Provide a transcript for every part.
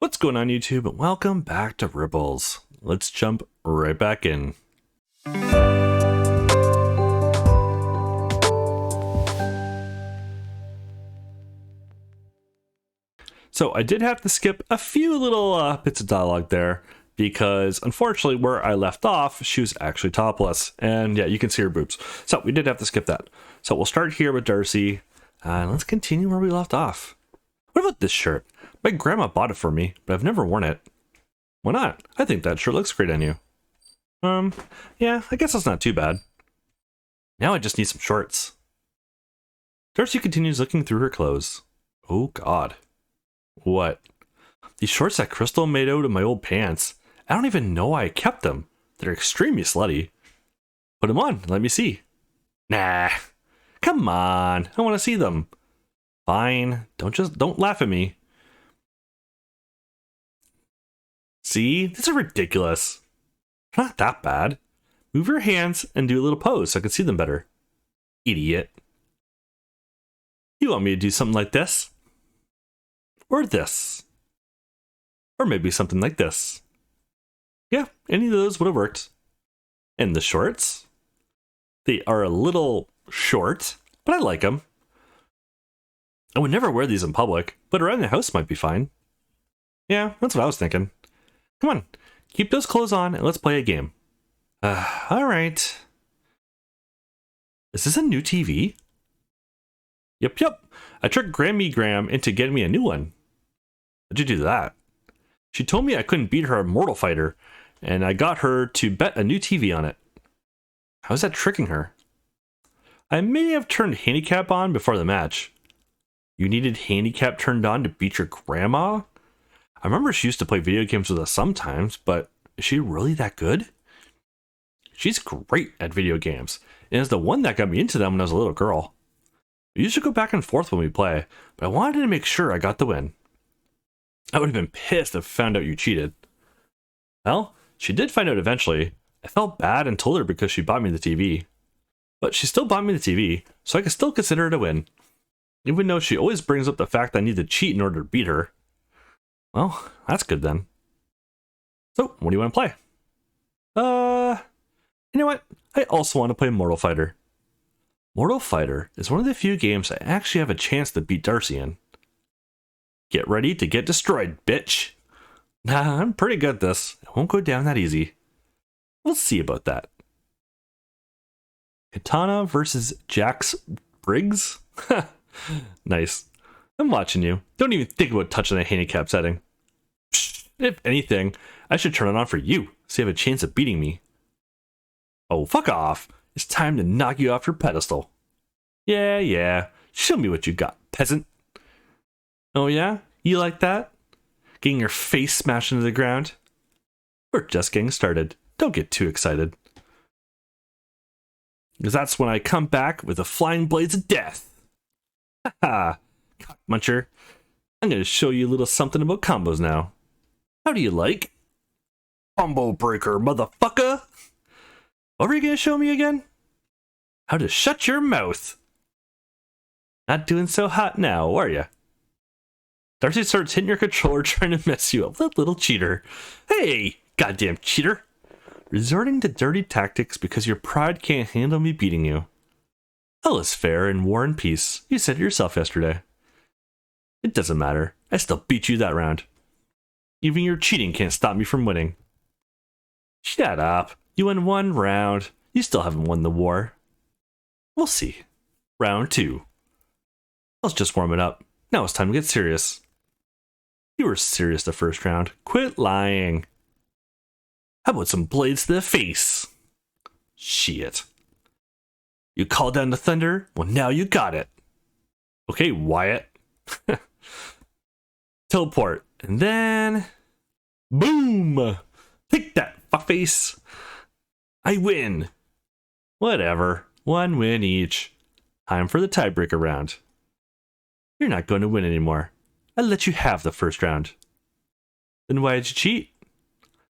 What's going on, YouTube, and welcome back to Ripples. Let's jump right back in. So I did have to skip a few little bits of dialogue there because unfortunately where I left off, she was actually topless. And yeah, you can see her boobs. So we did have to skip that. So we'll start here with Darcy and let's continue where we left off. What about this shirt? My grandma bought it for me, but I've never worn it. Why not? I think that shirt looks great on you. Yeah, I guess that's not too bad. Now I just need some shorts. Darcy continues looking through her clothes. Oh God. What? These shorts that Crystal made out of my old pants. I don't even know why I kept them. They're extremely slutty. Put them on, let me see. Nah. Come on, I want to see them. Fine, don't laugh at me. See, these are ridiculous. Not that bad. Move your hands and do a little pose so I can see them better. Idiot. You want me to do something like this? Or this? Or maybe something like this. Yeah, any of those would have worked. And the shorts? They are a little short, but I like them. I would never wear these in public, but around the house might be fine. Yeah, that's what I was thinking. Come on, keep those clothes on and let's play a game. Alright. Is this a new TV? Yep. I tricked Grammy Graham into getting me a new one. How'd you do that? She told me I couldn't beat her at Mortal Fighter, and I got her to bet a new TV on it. How's that tricking her? I may have turned handicap on before the match. You needed handicap turned on to beat your grandma? I remember she used to play video games with us sometimes, but is she really that good? She's great at video games, and is the one that got me into them when I was a little girl. We usually go back and forth when we play, but I wanted to make sure I got the win. I would have been pissed if I found out you cheated. Well, she did find out eventually. I felt bad and told her because she bought me the TV. But she still bought me the TV, so I can still consider it a win. Even though she always brings up the fact that I need to cheat in order to beat her. Well, that's good then. So, what do you want to play? You know what? I also want to play Mortal Fighter. Mortal Fighter is one of the few games I actually have a chance to beat Darcy in. Get ready to get destroyed, bitch. Nah, I'm pretty good at this. It won't go down that easy. We'll see about that. Katana versus Jax Briggs? Nice. I'm watching you. Don't even think about touching the handicap setting. Psh, if anything, I should turn it on for you, so you have a chance of beating me. Oh, fuck off. It's time to knock you off your pedestal. Yeah. Show me what you got, peasant. Oh yeah? You like that? Getting your face smashed into the ground? We're just getting started. Don't get too excited. Because that's when I come back with the flying blades of death. Haha, cock muncher. I'm going to show you a little something about combos now. How do you like? Combo breaker, motherfucker! What were you going to show me again? How to shut your mouth. Not doing so hot now, are you? Darcy starts hitting your controller trying to mess you up. That little cheater. Hey, goddamn cheater. Resorting to dirty tactics because your pride can't handle me beating you. Hell is fair in war and peace. You said it yourself yesterday. It doesn't matter. I still beat you that round. Even your cheating can't stop me from winning. Shut up. You won one round. You still haven't won the war. We'll see. Round 2. Let's just warm it up. Now it's time to get serious. You were serious the first round. Quit lying. How about some blades to the face? Shit. You called down the thunder? Well, now you got it. Okay, Wyatt. Teleport. And then... boom! Take that, fuckface. I win. Whatever. One win each. Time for the tiebreaker round. You're not going to win anymore. I let you have the first round. Then why did you cheat?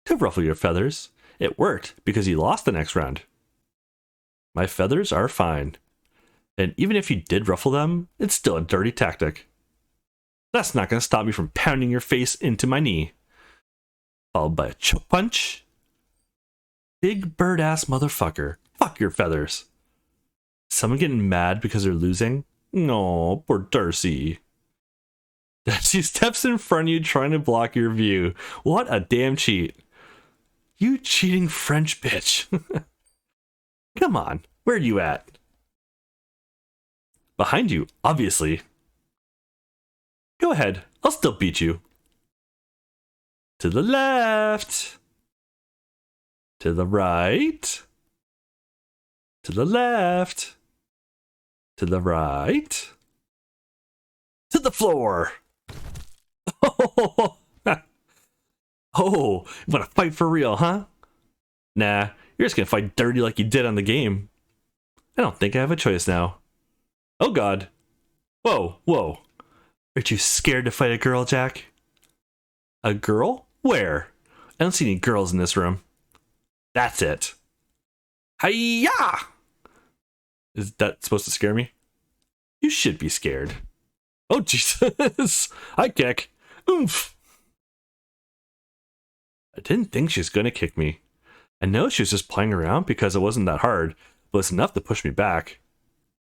To ruffle your feathers. It worked because you lost the next round. My feathers are fine. And even if you did ruffle them, it's still a dirty tactic. That's not gonna stop me from pounding your face into my knee. Followed by a choke punch. Big bird ass motherfucker. Fuck your feathers. Someone getting mad because they're losing? No, poor Darcy. She steps in front of you trying to block your view. What a damn cheat. You cheating French bitch. Come on, where are you at? Behind you, obviously. Go ahead, I'll still beat you. To the left. To the right. To the left. To the right. To the floor. Oh, you want to fight for real, huh? Nah, you're just gonna fight dirty like you did on the game. I don't think I have a choice now. Oh god. Whoa, whoa. Aren't you scared to fight a girl, Jack? A girl? Where? I don't see any girls in this room. That's it. Hi-ya! Is that supposed to scare me? You should be scared. Oh, Jesus. I kick. Oomph. I didn't think she was going to kick me. I know she was just playing around because it wasn't that hard, but it's enough to push me back.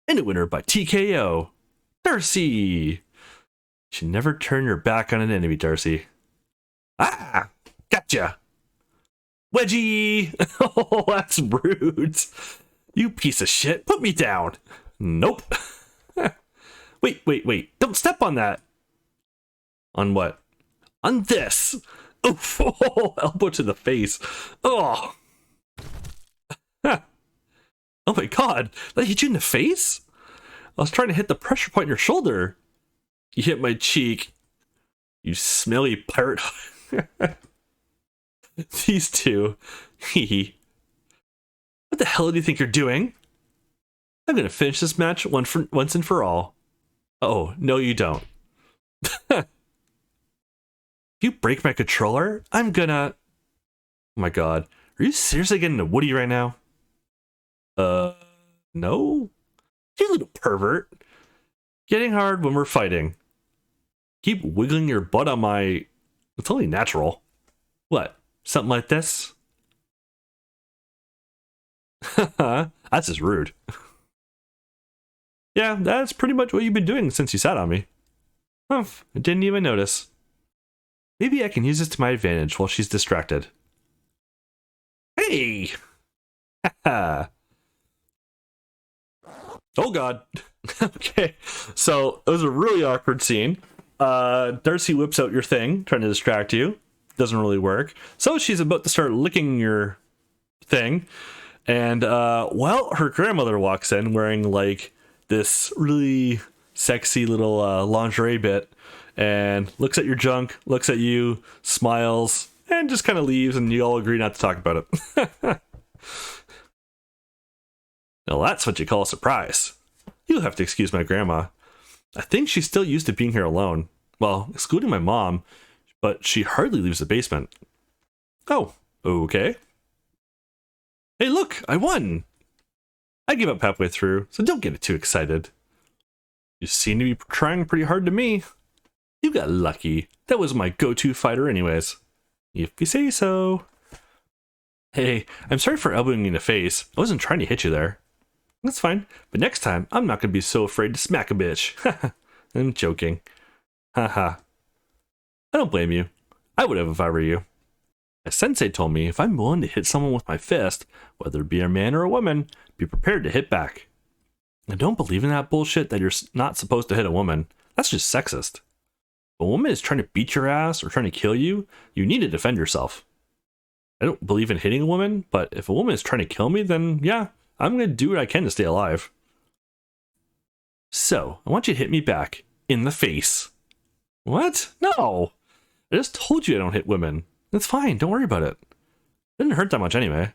And a winner by TKO. Darcy! You should never turn your back on an enemy, Darcy. Ah! Gotcha! Wedgie! Oh, that's rude. You piece of shit. Put me down. Nope. Wait. Don't step on that. On what? On this. Oof. Oh, elbow to the face. Oh. Oh my god. That hit you in the face? I was trying to hit the pressure point in your shoulder. You hit my cheek. You smelly pirate. These two. Hee. What the hell do you think you're doing? I'm gonna finish this match once and for all. Oh, no you don't. If you break my controller, I'm gonna... Oh my god. Are you seriously getting a Woody right now? No? You little pervert. Getting hard when we're fighting. Keep wiggling your butt on my... It's only natural. What? Something like this? That's just rude. Yeah, that's pretty much what you've been doing since you sat on me. Humph, I didn't even notice. Maybe I can use this to my advantage while she's distracted. Hey! Haha. Oh god. Okay, so it was a really awkward scene. Darcy whips out your thing, trying to distract you. Doesn't really work. So she's about to start licking your thing. And, well, her grandmother walks in wearing, like, this really sexy little lingerie bit. And looks at your junk, looks at you, smiles, and just kind of leaves, and you all agree not to talk about it. Now that's what you call a surprise. You'll have to excuse my grandma. I think she's still used to being here alone. Well, excluding my mom, but she hardly leaves the basement. Oh, okay. Hey look, I won! I gave up halfway through, so don't get too excited. You seem to be trying pretty hard to me. You got lucky. That was my go-to fighter anyways. If you say so. Hey, I'm sorry for elbowing you in the face. I wasn't trying to hit you there. That's fine, but next time, I'm not gonna be so afraid to smack a bitch. I'm joking. Haha. I don't blame you. I would have if I were you. A sensei told me if I'm willing to hit someone with my fist, whether it be a man or a woman, be prepared to hit back. I don't believe in that bullshit that you're not supposed to hit a woman. That's just sexist. If a woman is trying to beat your ass or trying to kill you, you need to defend yourself. I don't believe in hitting a woman, but if a woman is trying to kill me, then yeah, I'm going to do what I can to stay alive. So, I want you to hit me back in the face. What? No! I just told you I don't hit women. That's fine, don't worry about it. It didn't hurt that much anyway.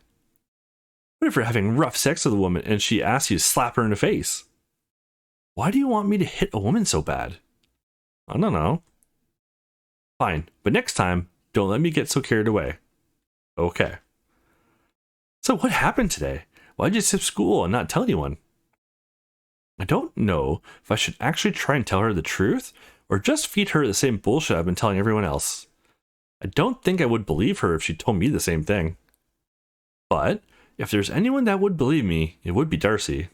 What if you're having rough sex with a woman and she asks you to slap her in the face? Why do you want me to hit a woman so bad? I don't know. Fine, but next time, don't let me get so carried away. Okay. So what happened today? Why'd you skip school and not tell anyone? I don't know if I should actually try and tell her the truth, or just feed her the same bullshit I've been telling everyone else. I don't think I would believe her if she told me the same thing. But if there's anyone that would believe me, it would be Darcy.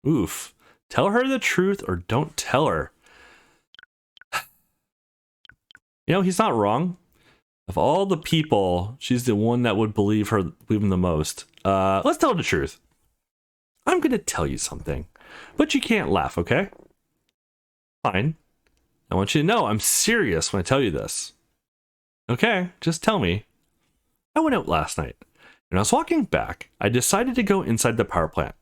Oof. Tell her the truth or don't tell her. You know, he's not wrong. Of all the people, she's the one that would believe him the most. Let's tell her the truth. I'm going to tell you something, but you can't laugh, okay? Fine. I want you to know I'm serious when I tell you this. Okay, just tell me. I went out last night, and I was walking back. I decided to go inside the power plant.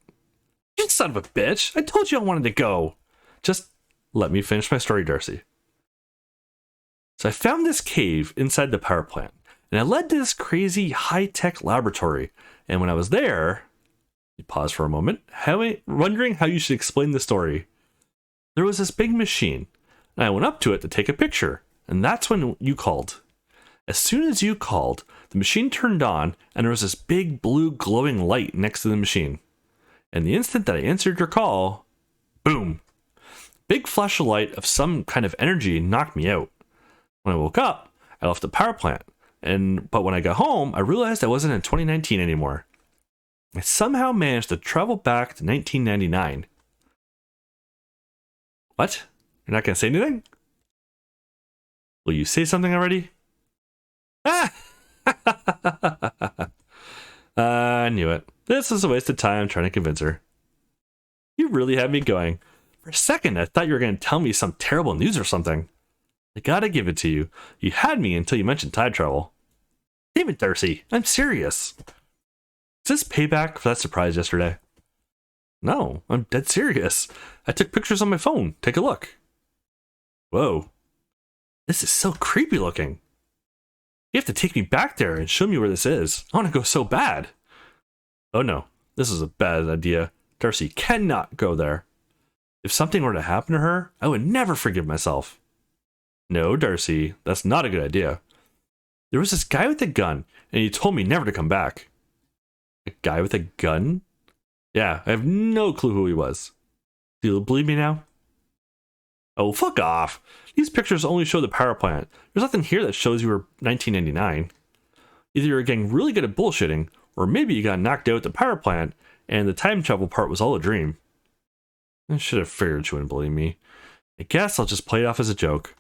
You son of a bitch! I told you I wanted to go! Just let me finish my story, Darcy. So I found this cave inside the power plant, and it led to this crazy high-tech laboratory. And when I was there, you pause for a moment, wondering how you should explain the story. There was this big machine, and I went up to it to take a picture, and that's when you called. As soon as you called, the machine turned on, and there was this big blue glowing light next to the machine. And the instant that I answered your call, boom! Big flash of light of some kind of energy knocked me out. When I woke up, I left the power plant, but when I got home, I realized I wasn't in 2019 anymore. I somehow managed to travel back to 1999. What? You're not going to say anything? Will you say something already? Ah! I knew it. This is a waste of time trying to convince her. You really had me going. For a second, I thought you were going to tell me some terrible news or something. I gotta give it to you. You had me until you mentioned time travel. Damn it, Darcy. I'm serious. Is this payback for that surprise yesterday? No, I'm dead serious. I took pictures on my phone. Take a look. Whoa. This is so creepy looking. You have to take me back there and show me where this is. I want to go so bad. Oh no, this is a bad idea. Darcy cannot go there. If something were to happen to her, I would never forgive myself. No, Darcy, that's not a good idea. There was this guy with a gun, and he told me never to come back. A guy with a gun? Yeah, I have no clue who he was. Do you believe me now? Oh, fuck off. These pictures only show the power plant. There's nothing here that shows you were 1999. Either you're getting really good at bullshitting, or maybe you got knocked out at the power plant, and the time travel part was all a dream. I should have figured you wouldn't believe me. I guess I'll just play it off as a joke.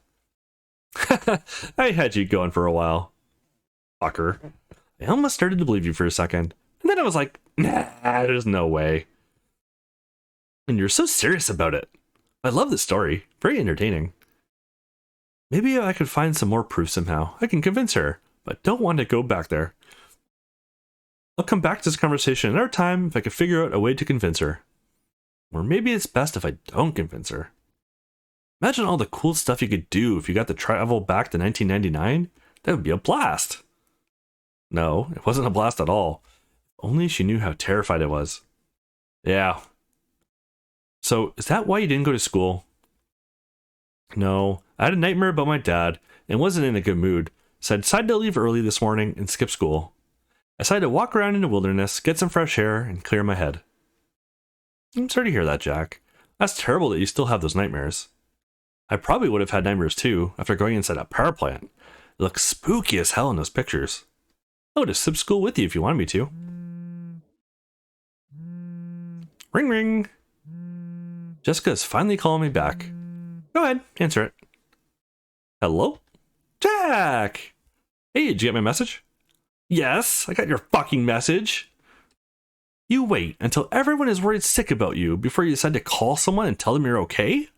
I had you going for a while. Fucker. I almost started to believe you for a second. And then I was like, nah, there's no way. And you're so serious about it. I love this story. Very entertaining. Maybe I could find some more proof somehow. I can convince her, but don't want to go back there. I'll come back to this conversation another time if I can figure out a way to convince her. Or maybe it's best if I don't convince her. Imagine all the cool stuff you could do if you got to travel back to 1999. That would be a blast. No, it wasn't a blast at all. Only she knew how terrified I was. Yeah. So, is that why you didn't go to school? No, I had a nightmare about my dad and wasn't in a good mood, so I decided to leave early this morning and skip school. I decided to walk around in the wilderness, get some fresh air, and clear my head. I'm sorry to hear that, Jack. That's terrible that you still have those nightmares. I probably would have had nightmares too after going inside that power plant. It looks spooky as hell in those pictures. I would have skipped school with you if you wanted me to. Ring ring. Jessica's finally calling me back. Go ahead, answer it. Hello? Jack! Hey, did you get my message? Yes, I got your fucking message. You wait until everyone is worried sick about you before you decide to call someone and tell them you're okay?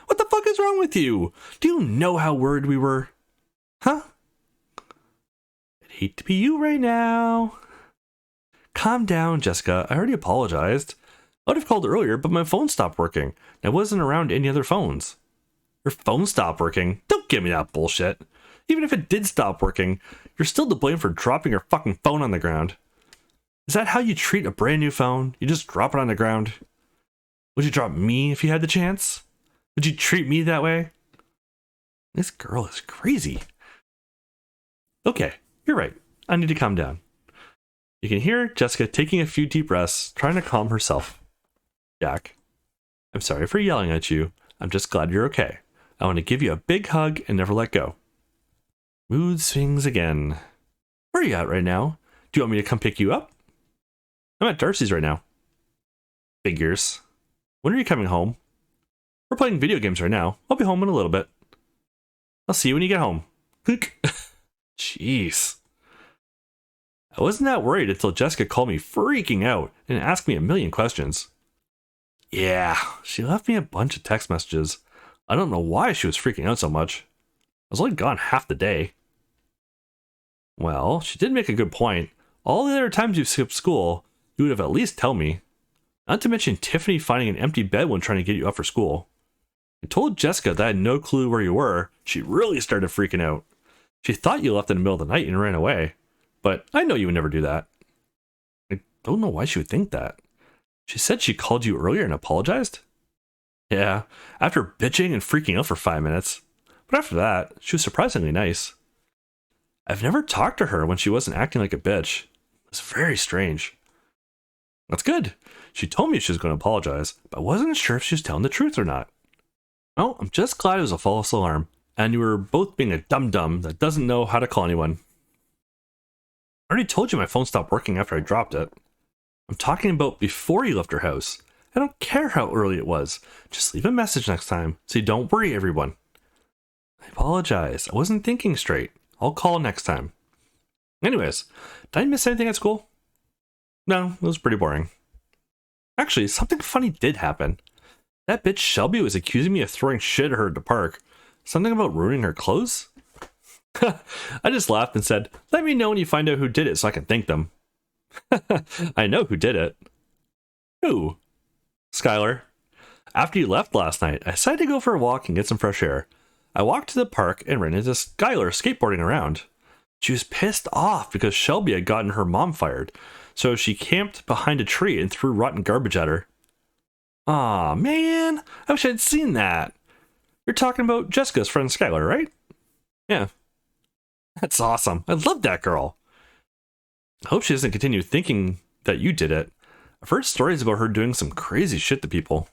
What the fuck is wrong with you? Do you know how worried we were? Huh? I'd hate to be you right now. Calm down, Jessica. I already apologized. I would have called earlier, but my phone stopped working. I wasn't around any other phones. Your phone stopped working? Don't give me that bullshit. Even if it did stop working, you're still to blame for dropping your fucking phone on the ground. Is that how you treat a brand new phone? You just drop it on the ground? Would you drop me if you had the chance? Would you treat me that way? This girl is crazy. Okay, you're right. I need to calm down. You can hear Jessica taking a few deep breaths, trying to calm herself. Jack, I'm sorry for yelling at you. I'm just glad you're okay. I want to give you a big hug and never let go. Mood swings again. Where are you at right now? Do you want me to come pick you up? I'm at Darcy's right now. Figures. When are you coming home? We're playing video games right now. I'll be home in a little bit. I'll see you when you get home. Jeez. I wasn't that worried until Jessica called me freaking out and asked me a million questions. Yeah, she left me a bunch of text messages. I don't know why she was freaking out so much. I was only gone half the day. Well, she did make a good point. All the other times you've skipped school, you would have at least tell me. Not to mention Tiffany finding an empty bed when trying to get you up for school. I told Jessica that I had no clue where you were. She really started freaking out. She thought you left in the middle of the night and ran away. But I know you would never do that. I don't know why she would think that. She said she called you earlier and apologized? Yeah, after bitching and freaking out for 5 minutes. But after that, she was surprisingly nice. I've never talked to her when she wasn't acting like a bitch. It was very strange. That's good. She told me she was going to apologize, but I wasn't sure if she was telling the truth or not. Well, I'm just glad it was a false alarm, and you were both being a dum-dum that doesn't know how to call anyone. I already told you my phone stopped working after I dropped it. I'm talking about before you left her house. I don't care how early it was. Just leave a message next time, so you don't worry everyone. I apologize. I wasn't thinking straight. I'll call next time. Anyways, did I miss anything at school? No, it was pretty boring. Actually, something funny did happen. That bitch Shelby was accusing me of throwing shit at her at the park. Something about ruining her clothes? I just laughed and said, let me know when you find out who did it so I can thank them. I know who did it. Who? Skylar. After you left last night, I decided to go for a walk and get some fresh air. I walked to the park and ran into Skylar skateboarding around. She was pissed off because Shelby had gotten her mom fired, so she camped behind a tree and threw rotten garbage at her. Aw, man, I wish I'd seen that. You're talking about Jessica's friend Skylar, right? Yeah. That's awesome. I love that girl. I hope she doesn't continue thinking that you did it. I've heard stories about her doing some crazy shit to people.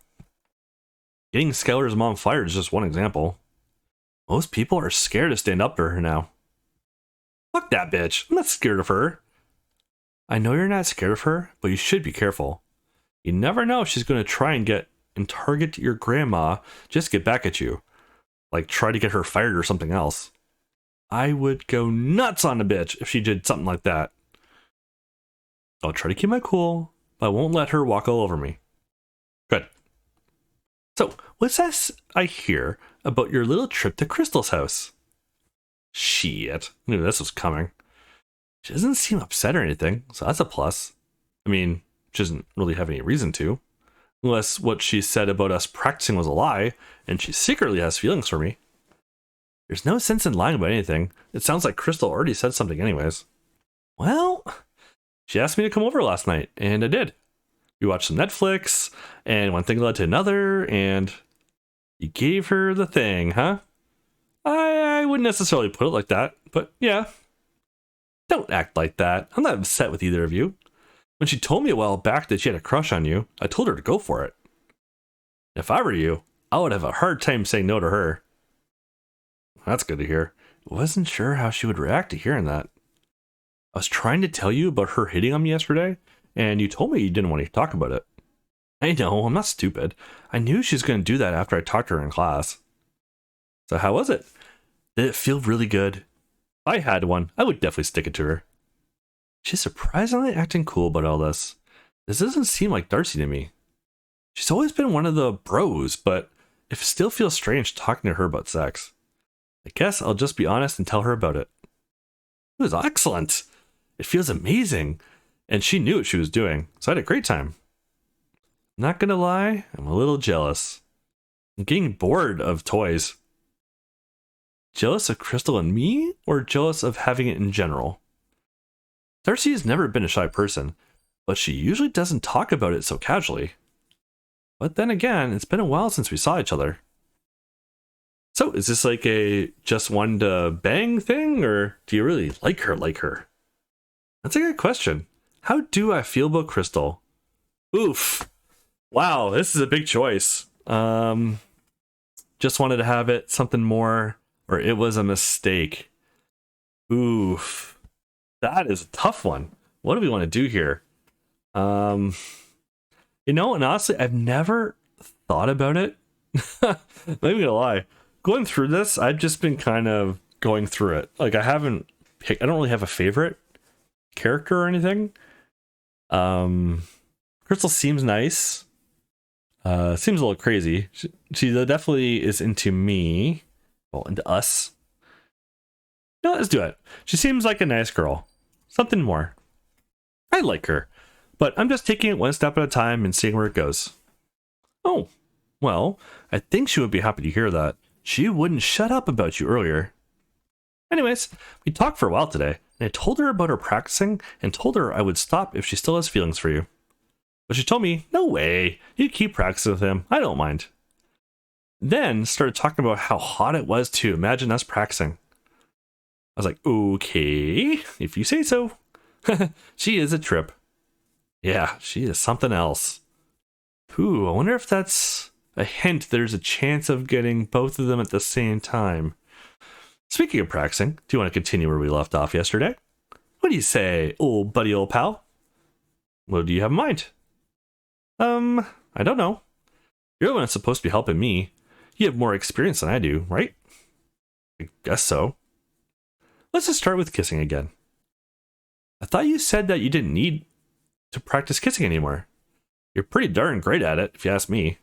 Getting Skylar's mom fired is just one example. Most people are scared to stand up to her now. Fuck that bitch. I'm not scared of her. I know you're not scared of her, but you should be careful. You never know if she's going to try and target your grandma just to get back at you. Like try to get her fired or something else. I would go nuts on the bitch if she did something like that. I'll try to keep my cool, but I won't let her walk all over me. Good. So, what's this I hear about your little trip to Crystal's house? Shit. I knew this was coming. She doesn't seem upset or anything, so that's a plus. I mean, she doesn't really have any reason to. Unless what she said about us practicing was a lie, and she secretly has feelings for me. There's no sense in lying about anything. It sounds like Crystal already said something anyways. Well, she asked me to come over last night, and I did. We watched some Netflix, and one thing led to another, and you gave her the thing, huh? I wouldn't necessarily put it like that, but yeah. Don't act like that. I'm not upset with either of you. When she told me a while back that she had a crush on you, I told her to go for it. If I were you, I would have a hard time saying no to her. That's good to hear. I wasn't sure how she would react to hearing that. I was trying to tell you about her hitting on me yesterday, and you told me you didn't want to talk about it. I know, I'm not stupid. I knew she was going to do that after I talked to her in class. So how was it? Did it feel really good? If I had one, I would definitely stick it to her. She's surprisingly acting cool about all this. This doesn't seem like Darcy to me. She's always been one of the bros, but it still feels strange talking to her about sex. I guess I'll just be honest and tell her about it. It was excellent. It feels amazing. And she knew what she was doing, so I had a great time. Not gonna lie, I'm a little jealous. I'm getting bored of toys. Jealous of Crystal and me, or jealous of having it in general? Darcy has never been a shy person, but she usually doesn't talk about it so casually. But then again, it's been a while since we saw each other. So, is this like a just one to bang thing, or do you really like her? That's a good question. How do I feel about Crystal? Oof. Wow, this is a big choice. just wanted to have it, something more, or it was a mistake. Oof. That is a tough one. What do we want to do here? And honestly, I've never thought about it. Not even gonna lie. Going through this, I've just been kind of going through it. Like, I don't really have a favorite character or anything. Crystal seems nice. Seems a little crazy. She definitely is into me. Well, into us. No, let's do it. She seems like a nice girl. Something more. I like her. But I'm just taking it one step at a time and seeing where it goes. Oh, well, I think she would be happy to hear that. She wouldn't shut up about you earlier. Anyways, we talked for a while today, and I told her about her practicing and told her I would stop if she still has feelings for you. But she told me, no way, you keep practicing with him, I don't mind. Then started talking about how hot it was to imagine us practicing. I was like, okay, if you say so. She is a trip. Yeah, she is something else. Ooh, I wonder if that's a hint there's a chance of getting both of them at the same time. Speaking of practicing, do you want to continue where we left off yesterday? What do you say, old buddy, old pal? What do you have in mind? I don't know. You're the one that's supposed to be helping me. You have more experience than I do, right? I guess so. Let's just start with kissing again. I thought you said that you didn't need to practice kissing anymore. You're pretty darn great at it, if you ask me.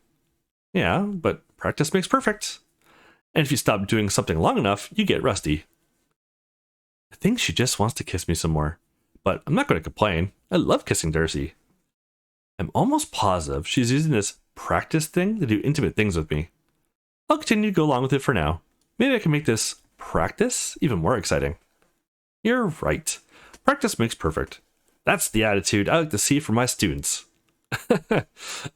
Yeah, but practice makes perfect. And if you stop doing something long enough, you get rusty. I think she just wants to kiss me some more, but I'm not going to complain. I love kissing Darcy. I'm almost positive she's using this practice thing to do intimate things with me. I'll continue to go along with it for now. Maybe I can make this practice even more exciting. You're right. Practice makes perfect. That's the attitude I like to see from my students.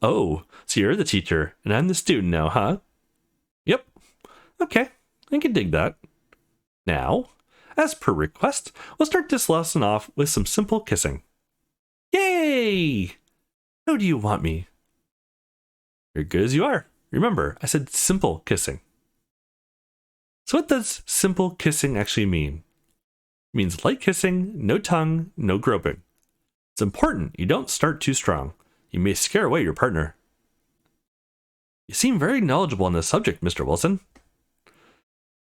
Oh, so you're the teacher, and I'm the student now, huh? Yep. Okay, I can dig that. Now, as per request, we'll start this lesson off with some simple kissing. Yay! How do you want me? You're good as you are. Remember, I said simple kissing. So what does simple kissing actually mean? It means light kissing, no tongue, no groping. It's important you don't start too strong. You may scare away your partner. You seem very knowledgeable on this subject, Mr. Wilson.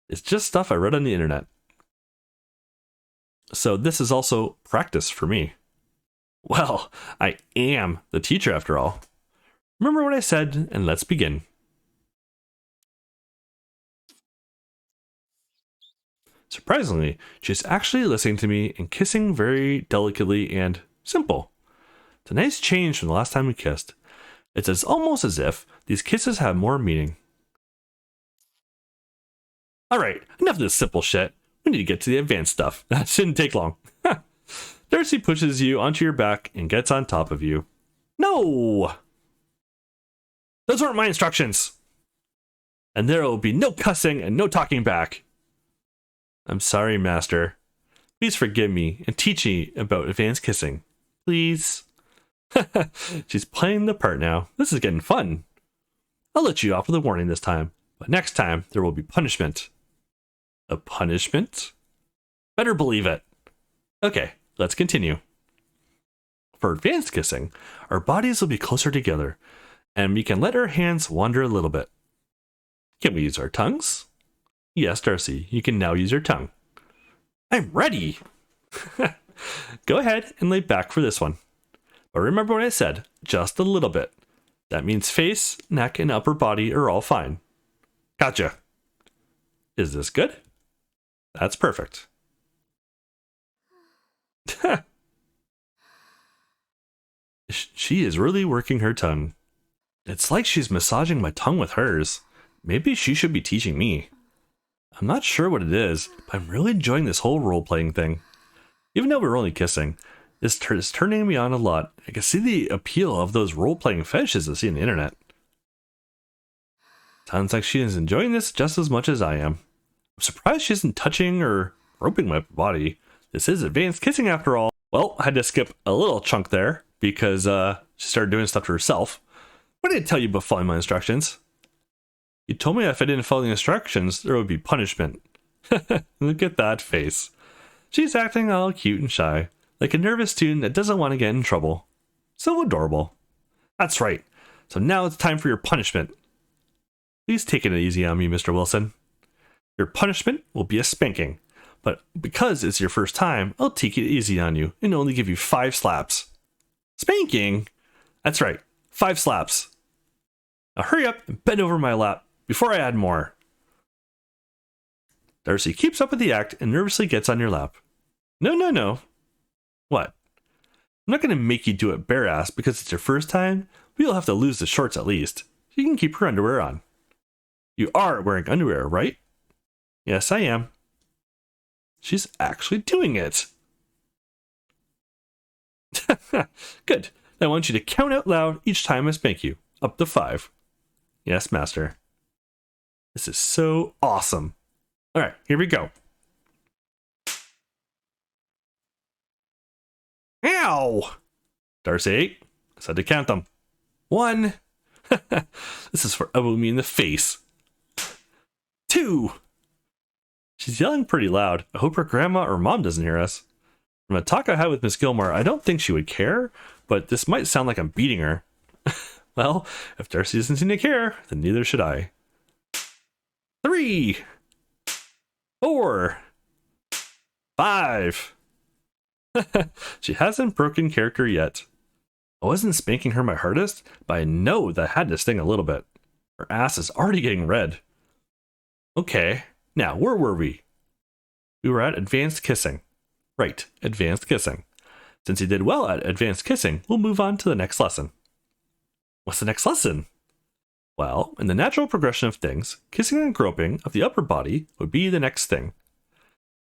It's just stuff I read on the internet. So this is also practice for me. Well, I am the teacher after all. Remember what I said, and let's begin. Surprisingly, she's actually listening to me and kissing very delicately and simple. It's a nice change from the last time we kissed. It's almost as if these kisses have more meaning. Alright, enough of this simple shit. We need to get to the advanced stuff. That shouldn't take long. Darcy pushes you onto your back and gets on top of you. No! Those weren't my instructions! And there will be no cussing and no talking back. I'm sorry, Master. Please forgive me and teach me about advanced kissing. Please? She's playing the part now. This is getting fun. I'll let you off with a warning this time, but next time there will be punishment. A punishment? Better believe it. Okay, let's continue. For advanced kissing, our bodies will be closer together, and we can let our hands wander a little bit. Can we use our tongues? Yes, Darcy, you can now use your tongue. I'm ready! Go ahead and lay back for this one. But remember what I said, just a little bit. That means face, neck, and upper body are all fine. Gotcha. Is this good? That's perfect. She is really working her tongue. It's like she's massaging my tongue with hers. Maybe she should be teaching me. I'm not sure what it is, but I'm really enjoying this whole role-playing thing. Even though we're only kissing, this is turning me on a lot. I can see the appeal of those role-playing fetishes I see on the internet. Sounds like she is enjoying this just as much as I am. I'm surprised she isn't touching or groping my body. This is advanced kissing after all. Well, I had to skip a little chunk there because she started doing stuff to herself. What did I tell you about following my instructions? You told me if I didn't follow the instructions, there would be punishment. Look at that face. She's acting all cute and shy, like a nervous student that doesn't want to get in trouble. So adorable. That's right. So now it's time for your punishment. Please take it easy on me, Mr. Wilson. Your punishment will be a spanking. But because it's your first time, I'll take it easy on you and only give you 5 slaps. Spanking? That's right, 5 slaps. Now hurry up and bend over my lap before I add more. Darcy keeps up with the act and nervously gets on your lap. No. What? I'm not going to make you do it bare ass because it's your first time, but you'll have to lose the shorts at least. You can keep your underwear on. You are wearing underwear, right? Yes, I am. She's actually doing it. Good. I want you to count out loud each time I spank you. Up to 5. Yes, master. This is so awesome. All right, here we go. Ow! Darcy 8. I said to count them. 1. This is for elbowing me in the face. 2. She's yelling pretty loud. I hope her grandma or mom doesn't hear us. From a talk I had with Miss Gilmore, I don't think she would care, but this might sound like I'm beating her. Well, if Darcy doesn't seem to care, then neither should I. 3. 4. 5. She hasn't broken character yet. I wasn't spanking her my hardest, but I know that had to sting a little bit. Her ass is already getting red. Okay, now where were we? We were at advanced kissing. Right, advanced kissing. Since you did well at advanced kissing, we'll move on to the next lesson. What's the next lesson? Well, in the natural progression of things, kissing and groping of the upper body would be the next thing.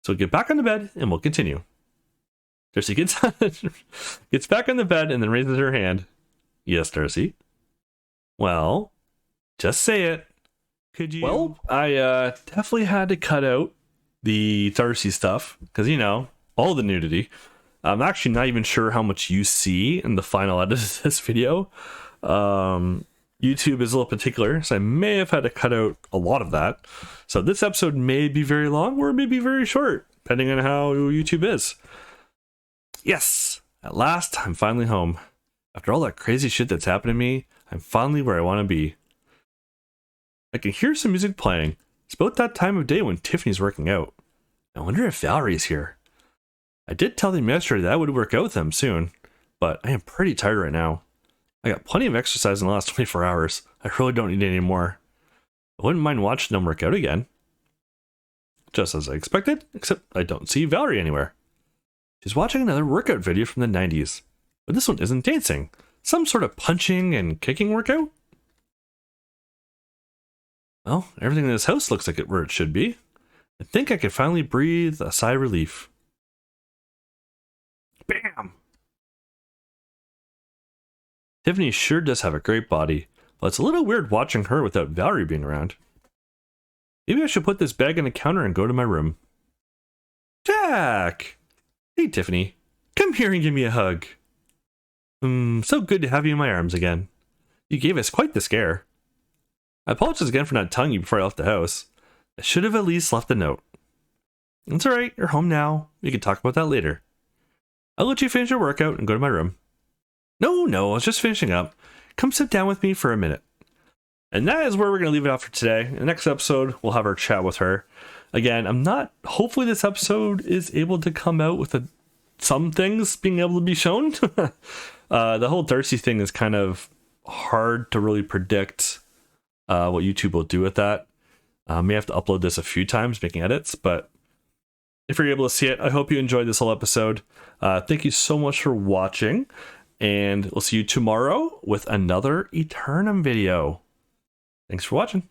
So get back on the bed and we'll continue. Darcy gets back on the bed and then raises her hand. Yes, Darcy. Well, just say it. Could you? Well, I definitely had to cut out the Darcy stuff because, you know, all the nudity. I'm actually not even sure how much you see in the final edit of this video. YouTube is a little particular, so I may have had to cut out a lot of that. So this episode may be very long or it may be very short, depending on how YouTube is. Yes, at last, I'm finally home. After all that crazy shit that's happened to me, I'm finally where I want to be. I can hear some music playing. It's about that time of day when Tiffany's working out. I wonder if Valerie's here. I did tell them yesterday that I would work out with them soon, but I am pretty tired right now. I got plenty of exercise in the last 24 hours. I really don't need any more. I wouldn't mind watching them work out again. Just as I expected, except I don't see Valerie anywhere. She's watching another workout video from the 90s, but this one isn't dancing. Some sort of punching and kicking workout? Well, everything in this house looks like it where it should be. I think I can finally breathe a sigh of relief. Bam! Tiffany sure does have a great body, but it's a little weird watching her without Valerie being around. Maybe I should put this bag on the counter and go to my room. Jack! Hey, Tiffany. Come here and give me a hug. So good to have you in my arms again. You gave us quite the scare. I apologize again for not telling you before I left the house. I should have at least left a note. It's alright, you're home now. We can talk about that later. I'll let you finish your workout and go to my room. No, I was just finishing up. Come sit down with me for a minute. And that is where we're going to leave it off for today. In the next episode, we'll have our chat with her. Again, hopefully this episode is able to come out with some things being able to be shown. The whole Darcy thing is kind of hard to really predict what YouTube will do with that. May have to upload this a few times, making edits, but if you're able to see it, I hope you enjoyed this whole episode. Thank you so much for watching, and we'll see you tomorrow with another Eternum video. Thanks for watching.